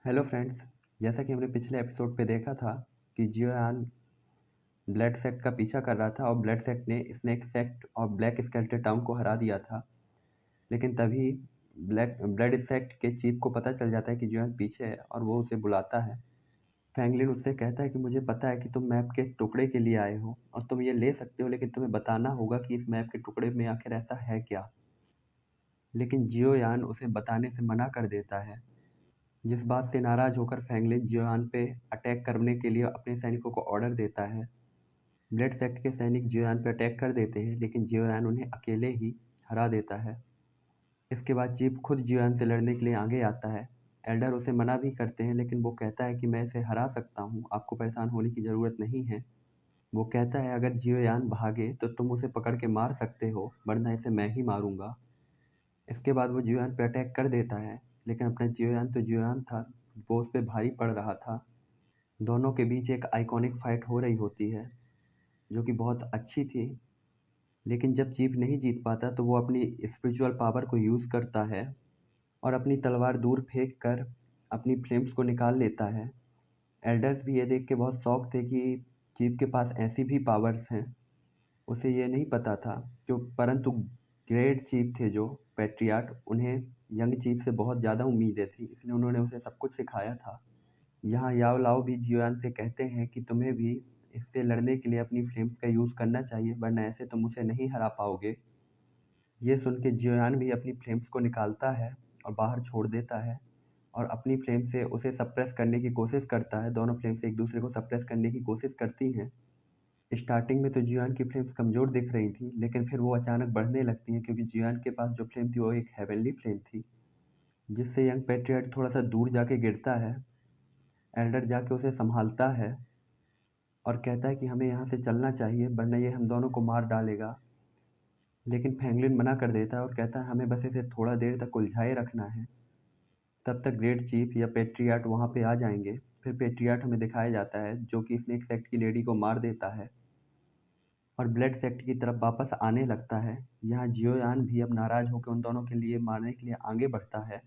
Hello friends. जैसा कि हमने पिछले एपिसोड पे देखा था कि जियोयान ब्लड सेक्ट का पीछा कर रहा था और ब्लड सेक्ट ने स्नेक सेक्ट और ब्लैक स्केलेटन टाउन को हरा दिया था। लेकिन तभी ब्लड सेक्ट के चीफ को पता चल जाता है कि जियोयान पीछे है और वो उसे बुलाता है। फैंगलिन उससे कहता है कि मुझे पता है कि तुम मैप के टुकड़े के लिए आए हो और तुम ये ले सकते हो, लेकिन तुम्हें बताना होगा कि इस मैप के टुकड़े में आखिर ऐसा है क्या। लेकिन जियोयान उसे बताने से मना कर देता है, जिस बात से नाराज होकर फैंगलिन जियोयान पे अटैक करने के लिए अपने सैनिकों को ऑर्डर देता है। ब्लड सेक्ट के सैनिक जियोयान पर अटैक कर देते हैं, लेकिन जियोयान उन्हें अकेले ही हरा देता है। इसके बाद चीफ खुद जियोयान से लड़ने के लिए आगे आता है। एल्डर उसे मना भी करते हैं, लेकिन वो कहता है कि मैं इसे हरा सकता हूँ, आपको परेशान होने की ज़रूरत नहीं है। वो कहता है अगर जियोयान भागे तो तुम उसे पकड़ के मार सकते हो, वरना इसे मैं ही मारूंगा। इसके बाद वो जियोयान पे अटैक कर देता है, लेकिन अपना जियोयान तो जियोयान था, वो उस पर भारी पड़ रहा था। दोनों के बीच एक आइकॉनिक फाइट हो रही होती है जो कि बहुत अच्छी थी। लेकिन जब चीफ नहीं जीत पाता तो वो अपनी स्पिरिचुअल पावर को यूज़ करता है और अपनी तलवार दूर फेंक कर अपनी फ्लेम्स को निकाल लेता है। एल्डर्स भी ये देख के बहुत शौक थे कि चीफ के पास ऐसी भी पावर्स हैं। उसे ये नहीं पता था जो परंतु ग्रेट चीफ थे जो पैट्रियार्ट, उन्हें यंग चीफ से बहुत ज़्यादा उम्मीदें थी, इसलिए उन्होंने उसे सब कुछ सिखाया था। यहाँ याओ लाओ भी जियोयान से कहते हैं कि तुम्हें भी इससे लड़ने के लिए अपनी फ्लेम्स का यूज़ करना चाहिए, वरना ऐसे तुम उसे नहीं हरा पाओगे। ये सुन के जियोयान भी अपनी फ्लेम्स को निकालता है और बाहर छोड़ देता है और अपनी फ्लेम से उसे सप्रेस करने की कोशिश करता है। दोनों फ्लेम्स एक दूसरे को सप्रेस करने की कोशिश करती हैं। स्टार्टिंग में तो जियोयान की फ्लेम्स कमज़ोर दिख रही थी, लेकिन फिर वो अचानक बढ़ने लगती हैं, क्योंकि जियोयान के पास जो फ्लेम थी वो एक हेवनली फ्लेम थी, जिससे यंग पैट्रियट थोड़ा सा दूर जाके गिरता है। एल्डर जाके उसे संभालता है और कहता है कि हमें यहाँ से चलना चाहिए, वरना ये हम दोनों को मार डालेगा। लेकिन फैंगलिन मना कर देता है और कहता है हमें बस इसे थोड़ा देर तक उलझाए रखना है, तब तक ग्रेट चीफ या पेट्रियार्ट वहाँ पे आ जाएंगे। फिर पेट्रियार्ट हमें दिखाया जाता है जो कि स्नेक सेक्ट की लेडी को मार देता है और ब्लड सेक्ट की तरफ वापस आने लगता है। यहाँ जियोयान भी अब नाराज़ होकर उन दोनों के लिए मारने के लिए आगे बढ़ता है।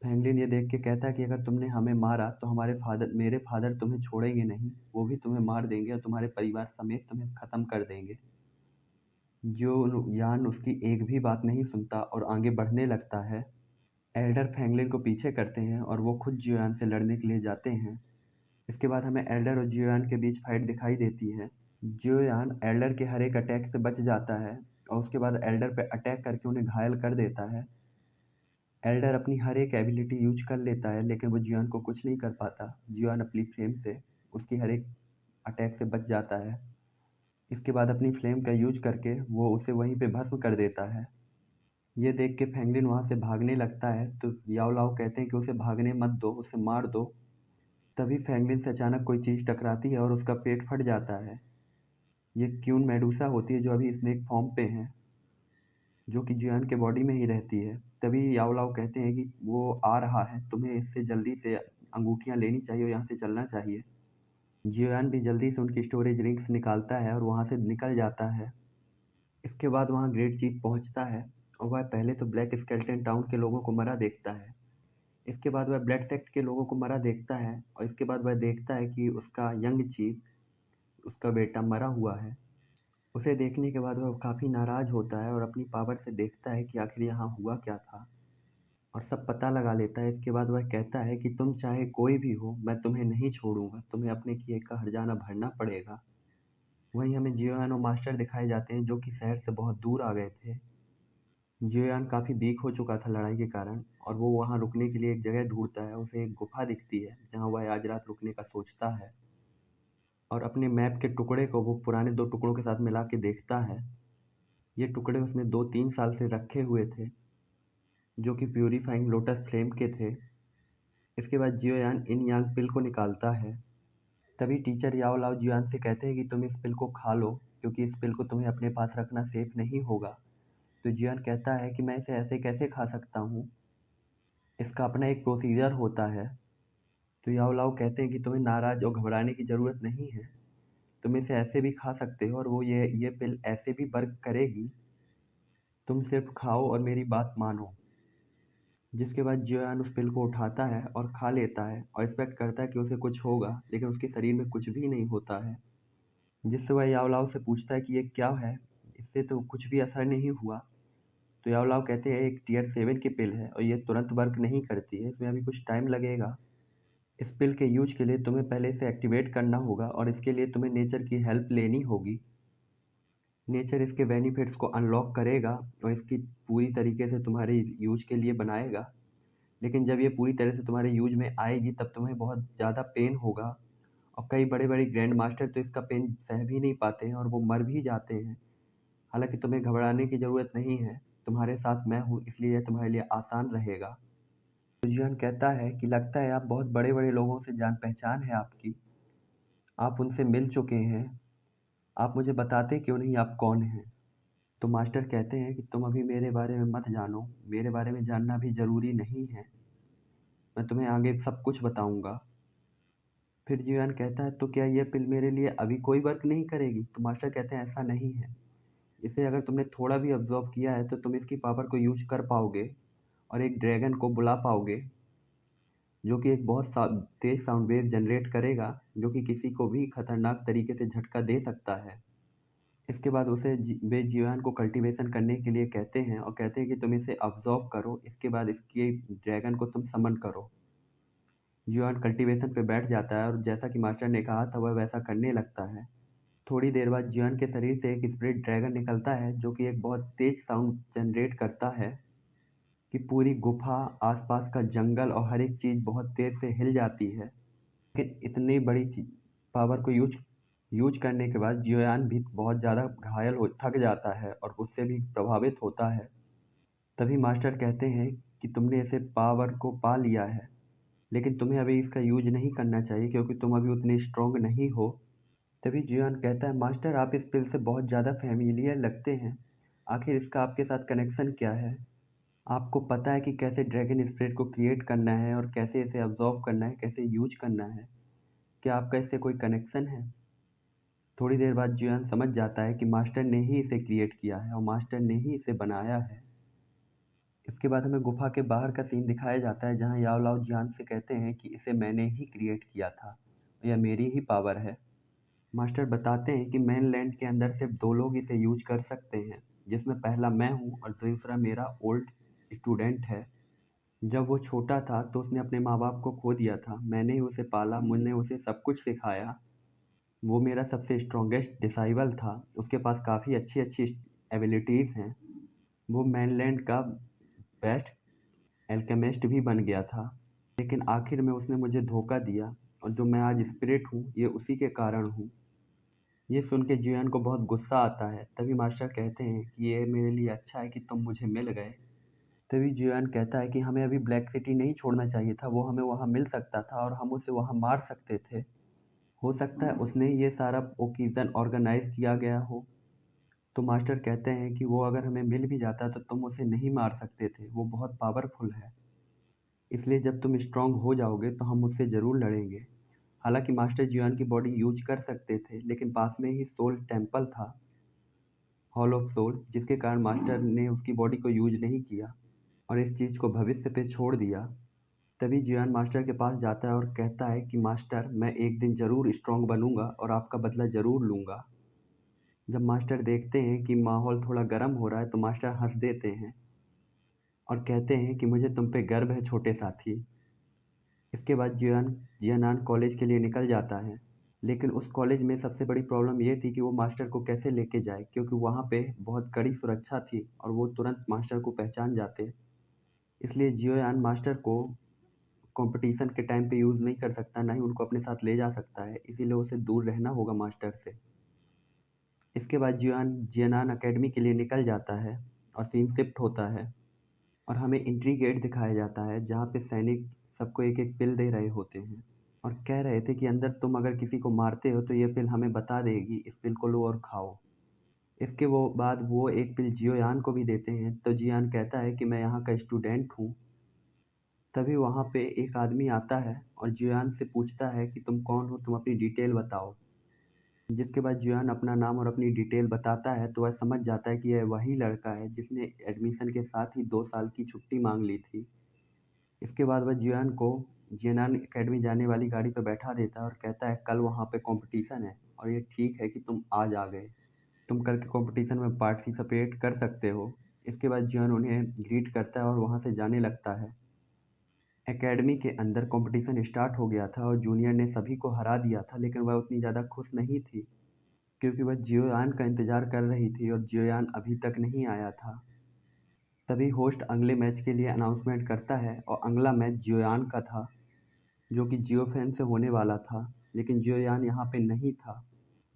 फैंगलिन ये देख के कहता है कि अगर तुमने हमें मारा तो मेरे फादर तुम्हें छोड़ेंगे नहीं, वो भी तुम्हें मार देंगे और तुम्हारे परिवार समेत तुम्हें ख़त्म कर देंगे। जियोयान उसकी एक भी बात नहीं सुनता और आगे बढ़ने लगता है। एल्डर फैंगलिन को पीछे करते हैं और वो खुद जियोयान से लड़ने के लिए जाते हैं। इसके बाद हमें एल्डर और जियोयान के बीच फाइट दिखाई देती है। जियोयान एल्डर के हर एक अटैक से बच जाता है और उसके बाद एल्डर पे अटैक करके उन्हें घायल कर देता है। एल्डर अपनी हर एक एबिलिटी यूज कर लेता है, लेकिन वो जियोयान को कुछ नहीं कर पाता। जियोयान अपनी फ्लेम से उसकी हर एक अटैक से बच जाता है। इसके बाद अपनी फ्लेम का यूज करके वो उसे वहीं पे भस्म कर देता है। ये देख के फैंगलिन वहाँ से भागने लगता है तो याओ लाओ कहते हैं कि उसे भागने मत दो, उसे मार दो। तभी फैंगलिन से अचानक कोई चीज़ टकराती है और उसका पेट फट जाता है। ये क्यून मेडुसा होती है जो अभी स्नेक फॉर्म पे है, जो कि जियोयान के बॉडी में ही रहती है। तभी याओ लाओ कहते हैं कि वो आ रहा है, तुम्हें इससे जल्दी से अंगूठियाँ लेनी चाहिए और यहाँ से चलना चाहिए। जियोयान भी जल्दी से उनकी स्टोरेज रिंग्स निकालता है और वहाँ से निकल जाता है। इसके बाद वहाँ ग्रेट चीफ पहुँचता है और वह पहले तो ब्लैक स्केलेटन टाउन के लोगों को मरा देखता है। इसके बाद वह ब्लड सेक्ट के लोगों को मरा देखता है और इसके बाद वह देखता है कि उसका यंग चीफ, उसका बेटा मरा हुआ है। उसे देखने के बाद वह काफ़ी नाराज़ होता है और अपनी पावर से देखता है कि आखिर यहाँ हुआ क्या था और सब पता लगा लेता है। इसके बाद वह कहता है कि तुम चाहे कोई भी हो, मैं तुम्हें नहीं छोड़ूंगा, तुम्हें अपने किए का हर्जाना भरना पड़ेगा। वहीं हमें जियोयान और मास्टर दिखाए जाते हैं जो कि शहर से बहुत दूर आ गए थे। जियोयान काफ़ी वीक हो चुका था लड़ाई के कारण और वो वहाँ रुकने के लिए एक जगह ढूंढता है। उसे एक गुफा दिखती है जहाँ वह आज रात रुकने का सोचता है और अपने मैप के टुकड़े को वो पुराने दो टुकड़ों के साथ मिला के देखता है। ये टुकड़े उसने 2-3 साल से रखे हुए थे, जो कि प्यूरीफाइंग लोटस फ्लेम के थे। इसके बाद जियोयान इन यांग पिल को निकालता है। तभी टीचर याओ लाओ जियोयान से कहते हैं कि तुम इस पिल को खा लो, क्योंकि इस पिल को तुम्हें अपने पास रखना सेफ नहीं होगा। तो जियोयान कहता है कि मैं इसे ऐसे कैसे खा सकता हूँ, इसका अपना एक प्रोसीजर होता है। तो याओ लाओ कहते हैं कि तुम्हें नाराज़ और घबराने की ज़रूरत नहीं है, तुम इसे ऐसे भी खा सकते हो और वो ये पिल ऐसे भी वर्क करेगी, तुम सिर्फ खाओ और मेरी बात मानो। जिसके बाद जियोयान उस पिल को उठाता है और खा लेता है और एक्सपेक्ट करता है कि उसे कुछ होगा, लेकिन उसके शरीर में कुछ भी नहीं होता है। जिससे वह याओलाओ से पूछता है कि ये क्या है? इससे तो कुछ भी असर नहीं हुआ। तो याओलाओ कहते हैं एक टियर 7 की पिल है और ये तुरंत वर्क नहीं करती है, इसमें अभी कुछ टाइम लगेगा। इस पिल के यूज के लिए तुम्हें पहले इसे एक्टिवेट करना होगा और इसके लिए तुम्हें नेचर की हेल्प लेनी होगी। नेचर इसके बेनिफिट्स को अनलॉक करेगा और इसकी पूरी तरीके से तुम्हारे यूज के लिए बनाएगा। लेकिन जब ये पूरी तरह से तुम्हारे यूज में आएगी तब तुम्हें बहुत ज़्यादा पेन होगा और कई बड़े बड़े ग्रैंड मास्टर तो इसका पेन सह भी नहीं पाते हैं और वो मर भी जाते हैं। हालांकि तुम्हें घबराने की ज़रूरत नहीं है, तुम्हारे साथ मैं हूँ, इसलिए यह तुम्हारे लिए आसान रहेगा। तो जियान कहता है कि लगता है आप बहुत बड़े बड़े लोगों से जान पहचान है आपकी, आप उनसे मिल चुके हैं, आप मुझे बताते क्यों नहीं आप कौन हैं? तो मास्टर कहते हैं कि तुम अभी मेरे बारे में मत जानो, मेरे बारे में जानना भी ज़रूरी नहीं है, मैं तुम्हें आगे सब कुछ बताऊंगा। फिर जियान कहता है तो क्या यह पिल मेरे लिए अभी कोई वर्क नहीं करेगी? तो मास्टर कहते हैं ऐसा नहीं है, इसे अगर तुमने थोड़ा भी ऑब्जर्व किया है तो तुम इसकी पावर को यूज कर पाओगे और एक ड्रैगन को बुला पाओगे जो कि एक बहुत तेज साउंड वेव जनरेट करेगा जो कि किसी को भी खतरनाक तरीके से झटका दे सकता है। इसके बाद उसे वे जियान को कल्टीवेशन करने के लिए कहते हैं और कहते हैं कि तुम इसे ऑब्जर्व करो, इसके बाद इसके ड्रैगन को तुम समन करो। जियान कल्टीवेशन पे बैठ जाता है और जैसा कि मास्टर ने कहा था वह वैसा करने लगता है। थोड़ी देर बाद जियान के शरीर से एक स्पिरिट ड्रैगन निकलता है जो कि एक बहुत तेज साउंड जनरेट करता है कि पूरी गुफा, आसपास का जंगल और हर एक चीज़ बहुत तेज से हिल जाती है। लेकिन इतनी बड़ी पावर को यूज यूज करने के बाद जियोयान भी बहुत ज़्यादा घायल हो थक जाता है और उससे भी प्रभावित होता है। तभी मास्टर कहते हैं कि तुमने इसे पावर को पा लिया है, लेकिन तुम्हें अभी इसका यूज नहीं करना चाहिए क्योंकि तुम अभी उतने स्ट्रांग नहीं हो। तभी जियोन कहता है मास्टर आप इस पिल से बहुत ज़्यादा फैमिलियर लगते हैं, आखिर इसका आपके साथ कनेक्शन क्या है? आपको पता है कि कैसे ड्रैगन स्पिरिट को क्रिएट करना है और कैसे इसे अब्जॉर्व करना है, कैसे यूज करना है? क्या आपका इससे कोई कनेक्शन है? थोड़ी देर बाद जियान समझ जाता है कि मास्टर ने ही इसे क्रिएट किया है और मास्टर ने ही इसे बनाया है। इसके बाद हमें गुफा के बाहर का सीन दिखाया जाता है जहाँ याओ लाओ जियान से कहते हैं कि इसे मैंने ही क्रिएट किया था, यह मेरी ही पावर है। मास्टर बताते हैं कि मेनलैंड के अंदर सिर्फ दो लोग इसे यूज कर सकते हैं, जिसमें पहला मैं हूँ और दूसरा मेरा ओल्ड स्टूडेंट है। जब वो छोटा था तो उसने अपने माँ बाप को खो दिया था, मैंने ही उसे पाला, मैंने उसे सब कुछ सिखाया। वो मेरा सबसे स्ट्रॉन्गेस्ट डिसाइबल था, उसके पास काफ़ी अच्छी अच्छी एबिलिटीज़ हैं। वो मैनलैंड का बेस्ट एल्केमिस्ट भी बन गया था, लेकिन आखिर में उसने मुझे धोखा दिया और जो मैं आज स्पिरिट हूँ ये उसी के कारण हूँ। ये सुन के जियान को बहुत गुस्सा आता है। तभी मास्टर कहते हैं कि ये मेरे लिए अच्छा है कि तुम मुझे मिल गए। तभी जियान कहता है कि हमें अभी ब्लैक सिटी नहीं छोड़ना चाहिए था, वो हमें वहाँ मिल सकता था और हम उसे वहाँ मार सकते थे। हो सकता है उसने ही ये सारा ओकेज़न ऑर्गेनाइज किया गया हो। तो मास्टर कहते हैं कि वो अगर हमें मिल भी जाता तो तुम उसे नहीं मार सकते थे, वो बहुत पावरफुल है। इसलिए जब तुम स्ट्रांग हो जाओगे तो हम उससे ज़रूर लड़ेंगे। हालांकि मास्टर जियान की बॉडी यूज कर सकते थे, लेकिन पास में ही सोल टेम्पल था, हॉल ऑफ सोल, जिसके कारण मास्टर ने उसकी बॉडी को यूज नहीं किया और इस चीज़ को भविष्य पे छोड़ दिया। तभी जियान मास्टर के पास जाता है और कहता है कि मास्टर मैं एक दिन ज़रूर स्ट्रांग बनूंगा और आपका बदला ज़रूर लूँगा। जब मास्टर देखते हैं कि माहौल थोड़ा गर्म हो रहा है तो मास्टर हंस देते हैं और कहते हैं कि मुझे तुम पे गर्व है छोटे साथी। इसके बाद जियानान कॉलेज के लिए निकल जाता है, लेकिन उस कॉलेज में सबसे बड़ी प्रॉब्लम ये थी कि वो मास्टर को कैसे लेके जाए, क्योंकि वहाँ पे बहुत कड़ी सुरक्षा थी और वो तुरंत मास्टर को पहचान जाते। इसलिए जियोयान मास्टर को कंपटीशन के टाइम पे यूज़ नहीं कर सकता, ना ही उनको अपने साथ ले जा सकता है, इसीलिए उसे दूर रहना होगा मास्टर से। इसके बाद जियानान अकेडमी के लिए निकल जाता है और सीन शिफ्ट होता है और हमें एंट्री गेट दिखाया जाता है जहाँ पे सैनिक सबको एक एक पिल दे रहे होते हैं और कह रहे थे कि अंदर तुम अगर किसी को मारते हो तो ये पिल हमें बता देगी, इस पिल को लो और खाओ। इसके वो बाद वो एक पिल जियोयान को भी देते हैं, तो जियान कहता है कि मैं यहाँ का स्टूडेंट हूँ। तभी वहाँ पे एक आदमी आता है और जियान से पूछता है कि तुम कौन हो, तुम अपनी डिटेल बताओ। जिसके बाद जियान अपना नाम और अपनी डिटेल बताता है तो वह समझ जाता है कि यह वही लड़का है जिसने एडमिशन के साथ ही 2 साल की छुट्टी मांग ली थी। इसके बाद वह जियोन को जियोनान एकेडमी जाने वाली गाड़ी पर बैठा देता है और कहता है कल वहाँ पे कंपटीशन है और ये ठीक है कि तुम आज आ गए, तुम कल के कंपटीशन में पार्टिसिपेट कर सकते हो। इसके बाद जियोन उन्हें ग्रीट करता है और वहाँ से जाने लगता है। एकेडमी के अंदर कंपटीशन स्टार्ट हो गया था और जूनियर ने सभी को हरा दिया था, लेकिन वह उतनी ज़्यादा खुश नहीं थी क्योंकि वह जियोयान का इंतज़ार कर रही थी और जियोयान अभी तक नहीं आया था। तभी होस्ट अगले मैच के लिए अनाउंसमेंट करता है और अगला मैच जियोयान का था जो कि जियोफेन से होने वाला था, लेकिन जियोयान यहाँ पे नहीं था,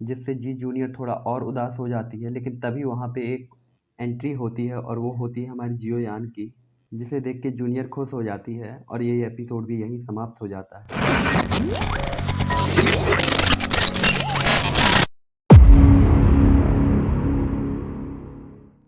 जिससे जी जूनियर थोड़ा और उदास हो जाती है। लेकिन तभी वहाँ पे एक एंट्री होती है और वो होती है हमारी जियोयान की, जिसे देख के जूनियर खुश हो जाती है और ये एपिसोड भी यहीं समाप्त हो जाता है।